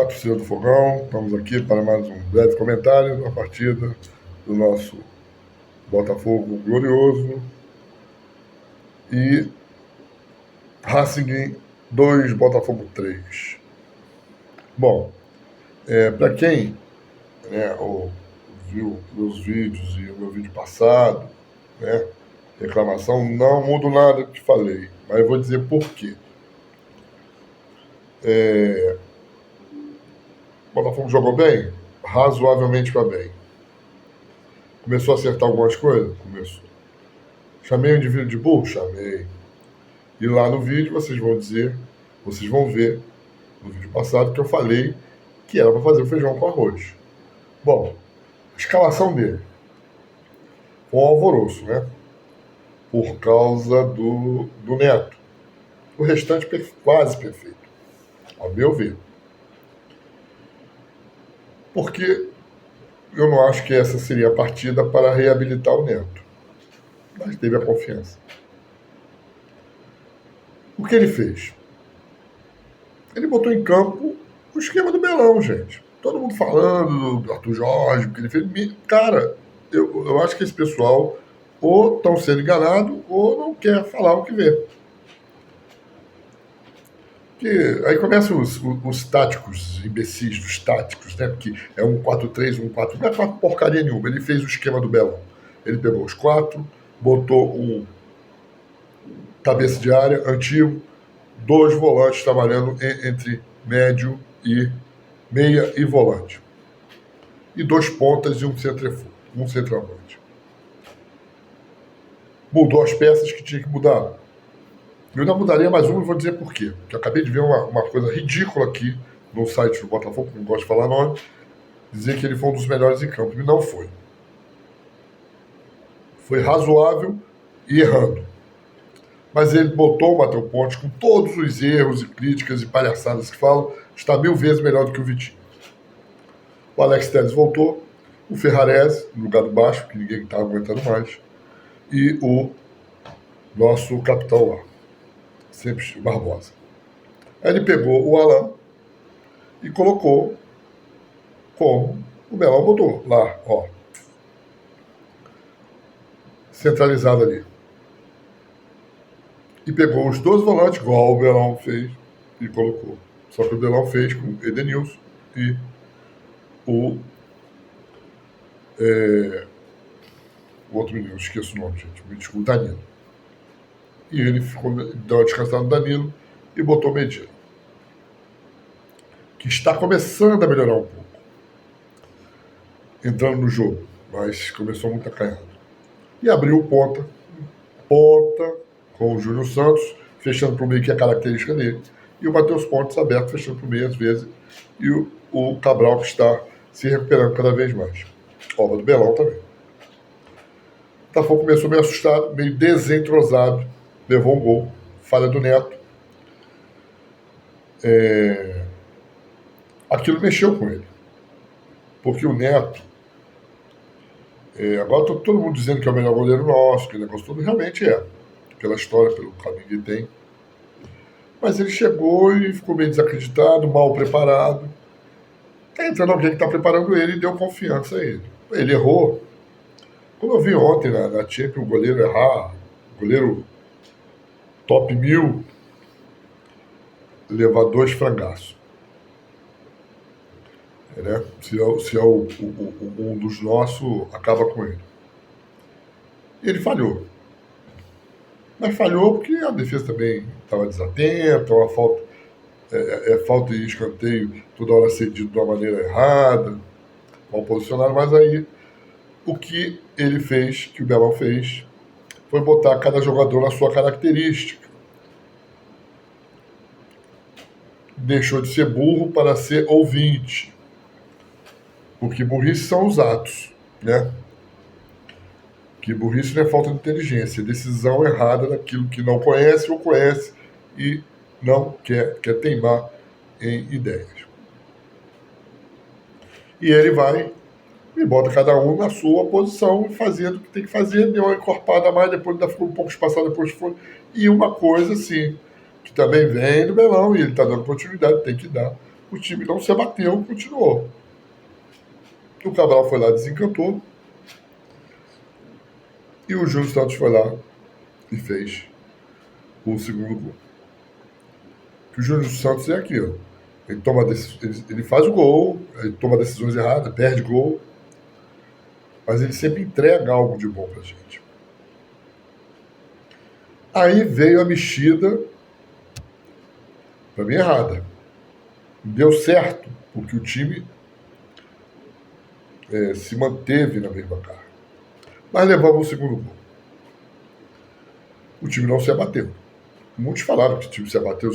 torcida do Fogão, estamos aqui para mais um breve comentário da partida do nosso Botafogo glorioso e Racing 2, Botafogo 3. Bom, para quem viu meus vídeos e o meu vídeo passado, reclamação, não mudo nada que falei, mas eu vou dizer por quê. O Botafogo jogou bem? Razoavelmente para bem. Começou a acertar algumas coisas? Começou. Chamei o indivíduo de burro? Chamei. E lá no vídeo vocês vão ver no vídeo passado que eu falei que era para fazer o feijão com arroz. Bom, a escalação dele foi um alvoroço, né? Por causa do Neto. O restante quase perfeito, ao meu ver. Porque eu não acho que essa seria a partida para reabilitar o Neto. Mas teve a confiança. O que ele fez? Ele botou em campo o esquema do Belão, gente. Todo mundo falando do Arthur Jorge, porque ele fez. Cara, eu acho que esse pessoal ou estão sendo enganados ou não quer falar o que vê. Porque aí começam os táticos, imbecis dos táticos, né? Porque é um 4-3, um 4. Não é porcaria nenhuma. Ele fez o esquema do Belão. Ele pegou os 4, botou um cabeça de área antigo, 2 volantes trabalhando entre médio e meia e volante. E 2 pontas e um centroavante. Mudou as peças que tinha que mudar. Eu ainda mudaria mais uma e vou dizer por quê. Porque eu acabei de ver uma coisa ridícula aqui no site do Botafogo, que não gosto de falar nome, dizer que ele foi um dos melhores em campo. E não foi. Foi razoável e errando. Mas ele botou o Matheus Pontes com todos os erros e críticas e palhaçadas que falam, está 1000 vezes melhor do que o Vitinho. O Alex Telles voltou, o Ferrarese, no lugar do baixo, que ninguém estava aguentando mais, e o nosso capitão lá, sempre Barbosa. Aí ele pegou o Alan e colocou como o Belão botou lá, ó, centralizado ali. E pegou os 2 volantes, igual o Belão fez, e colocou. Só que o Belão fez com o Edenilson e o outro menino, esqueço o nome, gente, me desculpa, o Danilo. E ele deu uma descansada no Danilo e botou o Medina, que está começando a melhorar um pouco, entrando no jogo, mas começou muito acanhado. E abriu o ponta com o Júnior Santos, fechando para o meio, que é a característica dele, e o Matheus Pontes aberto, fechando para o meio às vezes, e o Cabral, que está se recuperando cada vez mais. Obra do Belão também. O Botafogo começou meio assustado, meio desentrosado, levou um gol, falha do Neto. Aquilo mexeu com ele, porque o Neto, agora está todo mundo dizendo que é o melhor goleiro nosso, que o negócio todo realmente é, pela história, pelo caminho que tem. Mas ele chegou e ficou meio desacreditado, mal preparado. Está entrando alguém que está preparando ele e deu confiança a ele. Ele errou. Como eu vi ontem na Champions, o goleiro errar, o goleiro top 1000, levar 2 frangaços. Se é um dos nossos, acaba com ele. E ele falhou. Mas falhou porque a defesa também estava desatenta, uma falta, falta de escanteio toda hora cedido de uma maneira errada, mal posicionado, mas aí o que ele fez, que o Belão fez, foi botar cada jogador na sua característica. Deixou de ser burro para ser ouvinte. Porque burrice são os atos, né? Que burrice não é falta de inteligência, é decisão errada naquilo que não conhece ou conhece e não quer teimar em ideias. E ele vai e bota cada um na sua posição, fazendo o que tem que fazer, deu uma encorpada a mais, depois ainda ficou um pouco espaçado, depois foi. E uma coisa assim, que também vem do Belão, e ele está dando continuidade, tem que dar, o time não se abateu, continuou. O Cabral foi lá, desencantou, e o Júnior Santos foi lá e fez o segundo gol. Que o Júnior Santos é aquilo. Ele faz o gol, ele toma decisões erradas, perde gol, mas ele sempre entrega algo de bom pra gente. Aí veio a mexida, pra mim, errada. Deu certo, porque o time se manteve na mesma carga. Mas levamos o segundo gol. O time não se abateu. Muitos falaram que o time se abateu,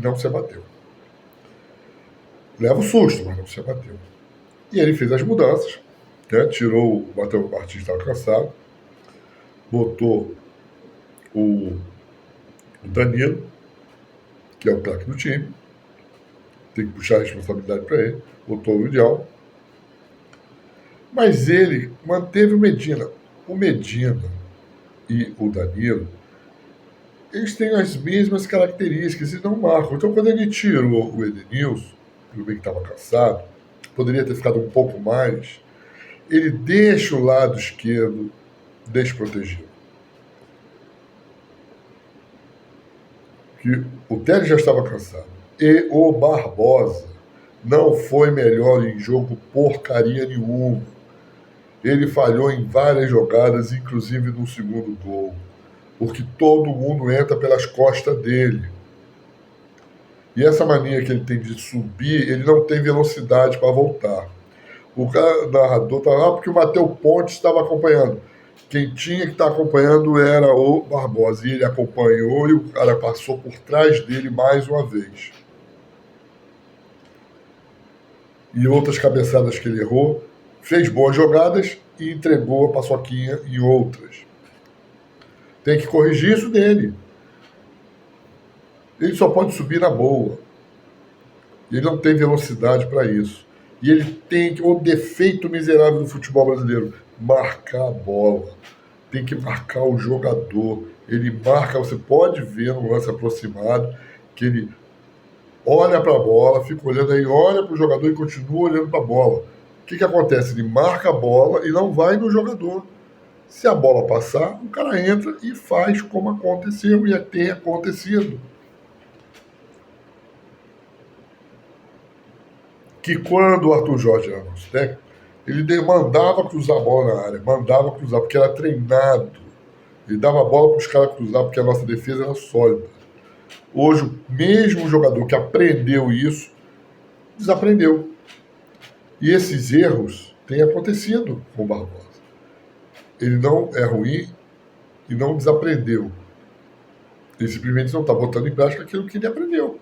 não se abateu. Leva o susto, mas não se abateu. E ele fez as mudanças, né? Tirou o Matheus Martins, estava cansado, botou o Danilo, que é o craque do time, tem que puxar a responsabilidade para ele, botou o ideal, mas ele manteve o Medina. O Medina e o Danilo, eles têm as mesmas características e não marcam. Então, quando ele tirou o Edenilson, tudo bem que estava cansado, poderia ter ficado um pouco mais, ele deixa o lado esquerdo desprotegido. Que o Télio já estava cansado. E o Barbosa não foi melhor em jogo porcaria nenhuma. Ele falhou em várias jogadas, inclusive no segundo gol. Porque todo mundo entra pelas costas dele. E essa mania que ele tem de subir, ele não tem velocidade para voltar. O narrador estava lá porque o Matheus Pontes estava acompanhando. Quem tinha que estar acompanhando era o Barbosa. E ele acompanhou e o cara passou por trás dele mais uma vez. E outras cabeçadas que ele errou, fez boas jogadas e entregou a paçoquinha em outras. Tem que corrigir isso dele. Ele só pode subir na boa. Ele não tem velocidade para isso. E ele tem o defeito miserável do futebol brasileiro: marcar a bola. Tem que marcar o jogador. Ele marca, você pode ver no lance aproximado, que ele olha para a bola, fica olhando aí, olha para o jogador e continua olhando para a bola. O que acontece? Ele marca a bola e não vai no jogador. Se a bola passar, o cara entra e faz como aconteceu e tem acontecido. Que quando o Arthur Jorge era nosso técnico, ele mandava cruzar a bola na área, mandava cruzar, porque era treinado. Ele dava a bola para os caras cruzar, porque a nossa defesa era sólida. Hoje, o mesmo jogador que aprendeu isso, desaprendeu. E esses erros têm acontecido com o Barbosa. Ele não é ruim e não desaprendeu. Ele simplesmente não está botando em prática aquilo que ele aprendeu.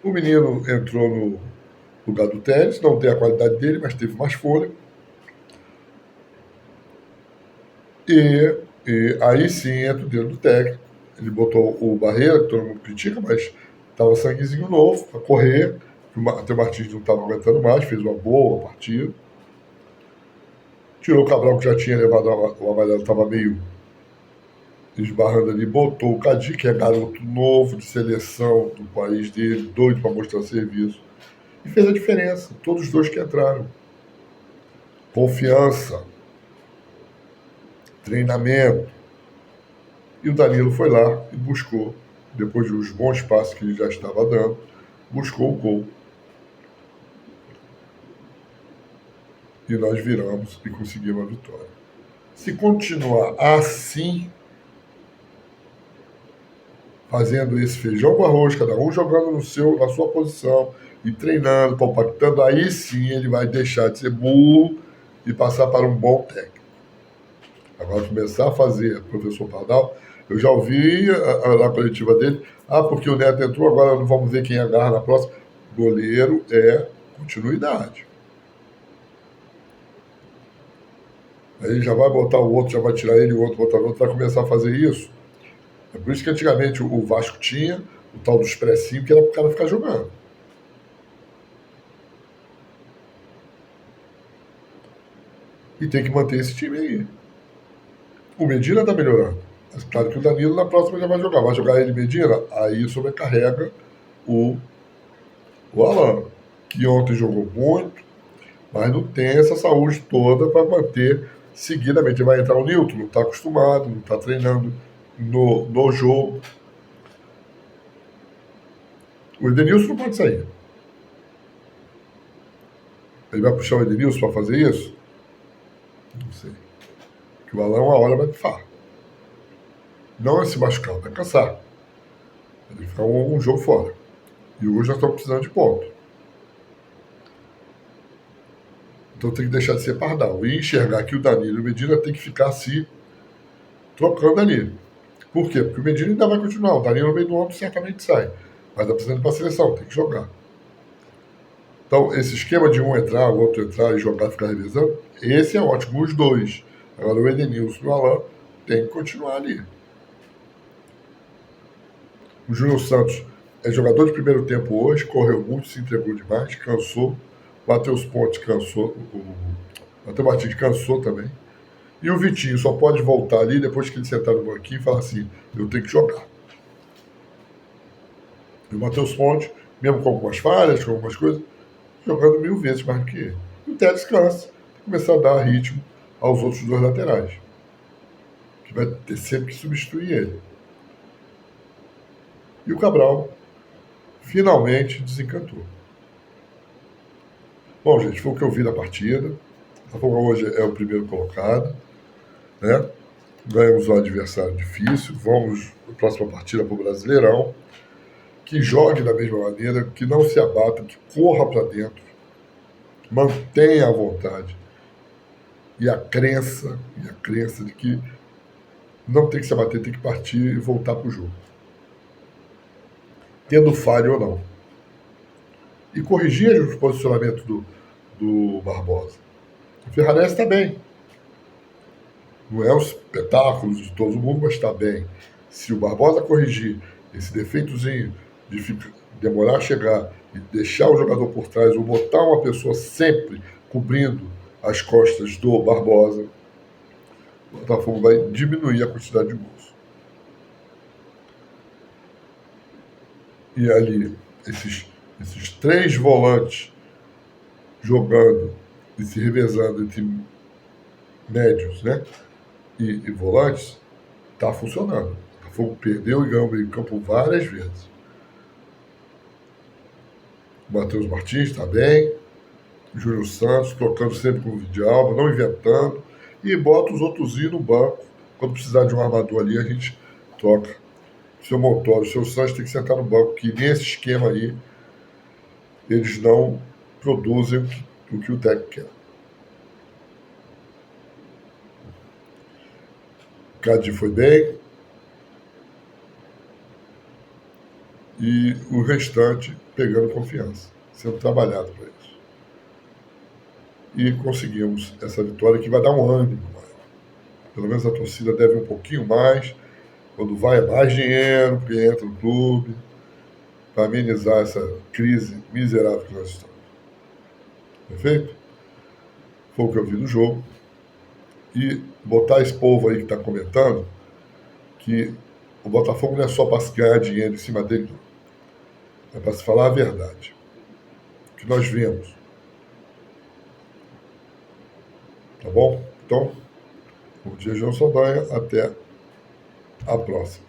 O menino entrou no lugar do Telles, não tem a qualidade dele, mas teve mais fôlego. E aí sim entra o dedo do técnico. Ele botou o Barreira, que todo mundo critica, mas estava sanguezinho novo para correr. O Matheus Martins não estava aguentando mais, fez uma boa partida. Tirou o Cabral, que já tinha levado o amarelo, estava meio esbarrando ali, botou o Cadi, que é garoto novo de seleção do país dele, doido para mostrar serviço. E fez a diferença, todos os dois que entraram. Confiança, treinamento. E o Danilo foi lá e buscou, depois dos bons passos que ele já estava dando, buscou o gol. E nós viramos e conseguimos a vitória. Se continuar assim, fazendo esse feijão com arroz, cada um jogando na sua posição e treinando, compactando, aí sim ele vai deixar de ser burro e passar para um bom técnico. Agora, começar a fazer, professor Pardal, eu já ouvi na coletiva dele, porque o Neto entrou, agora não vamos ver quem agarra na próxima. Goleiro é continuidade. Aí já vai botar o outro, já vai tirar ele, o outro botar o outro, vai começar a fazer isso. É por isso que antigamente o Vasco tinha o tal do expressinho, que era para o cara ficar jogando. E tem que manter esse time aí. O Medina está melhorando. Mas claro que o Danilo na próxima já vai jogar. Vai jogar ele Medina, aí sobrecarrega o Alan, que ontem jogou muito, mas não tem essa saúde toda para manter seguidamente. Vai entrar o Newton, não está acostumado, não está treinando no jogo. O Edenilson não pode sair. Ele vai puxar o Edenilson para fazer isso? Não sei. Porque o Alan uma hora vai pifar. Não é se machucar, vai cansar. Vai ficar um jogo fora. E hoje nós estamos precisando de ponto. Então tem que deixar de ser pardal. E enxergar que o Danilo e o Medina tem que ficar se trocando ali. Por quê? Porque o Medina ainda vai continuar. O Danilo no meio do ano certamente sai. Mas está precisando ir para a seleção, tem que jogar. Então, esse esquema de um entrar, o outro entrar e jogar, ficar revisando, esse é ótimo, os dois. Agora o Edenilson e o Alan tem que continuar ali. O Júnior Santos é jogador de primeiro tempo hoje, correu muito, se entregou demais, cansou. O Matheus Pontes cansou, o Matheus Martins cansou também. E o Vitinho só pode voltar ali depois que ele sentar no banquinho e falar assim, eu tenho que jogar. E o Matheus Pontes, mesmo com algumas falhas, com algumas coisas, jogando 1000 vezes mais do que ele. E o Telles cansa, começar a dar ritmo aos outros dois laterais, que vai ter sempre que substituir ele. E o Cabral finalmente desencantou. Bom, gente, foi o que eu vi da partida. A Botafogo hoje é o primeiro colocado, né? Ganhamos um adversário difícil. Vamos na próxima partida para o Brasileirão. Que jogue da mesma maneira, que não se abata, que corra para dentro, mantenha a vontade e a crença de que não tem que se abater, tem que partir e voltar para o jogo. Tendo falha ou não. E corrigir o posicionamento do Barbosa. O Ferrarese está bem. Não é um espetáculo de todo mundo, mas está bem. Se o Barbosa corrigir esse defeitozinho de demorar a chegar e deixar o jogador por trás, ou botar uma pessoa sempre cobrindo as costas do Barbosa, o Botafogo vai diminuir a quantidade de gols. E ali, esses 3 volantes jogando e se revezando entre médios, né, e volantes, está funcionando. O Botafogo perdeu e ganhou o meio campo várias vezes. O Matheus Martins está bem, o Júnior Santos trocando sempre com o Vidalba, não inventando, e bota os outros no banco. Quando precisar de um armador ali, a gente troca. O seu Montoro, o seu Santos tem que sentar no banco, que nesse esquema aí, eles não produzem o que o técnico quer. O Cadi foi bem, e o restante pegando confiança, sendo trabalhado para isso. E conseguimos essa vitória que vai dar um ânimo maior. Pelo menos a torcida deve um pouquinho mais. Quando vai, é mais dinheiro que entra no clube, para amenizar essa crise miserável que nós estamos. Perfeito? Foi o que eu vi do jogo. E botar esse povo aí que está comentando que o Botafogo não é só para se ganhar dinheiro em cima dele, não. É para se falar a verdade. O que nós vemos. Tá bom? Então, bom dia, João Saldanha. Até a próxima.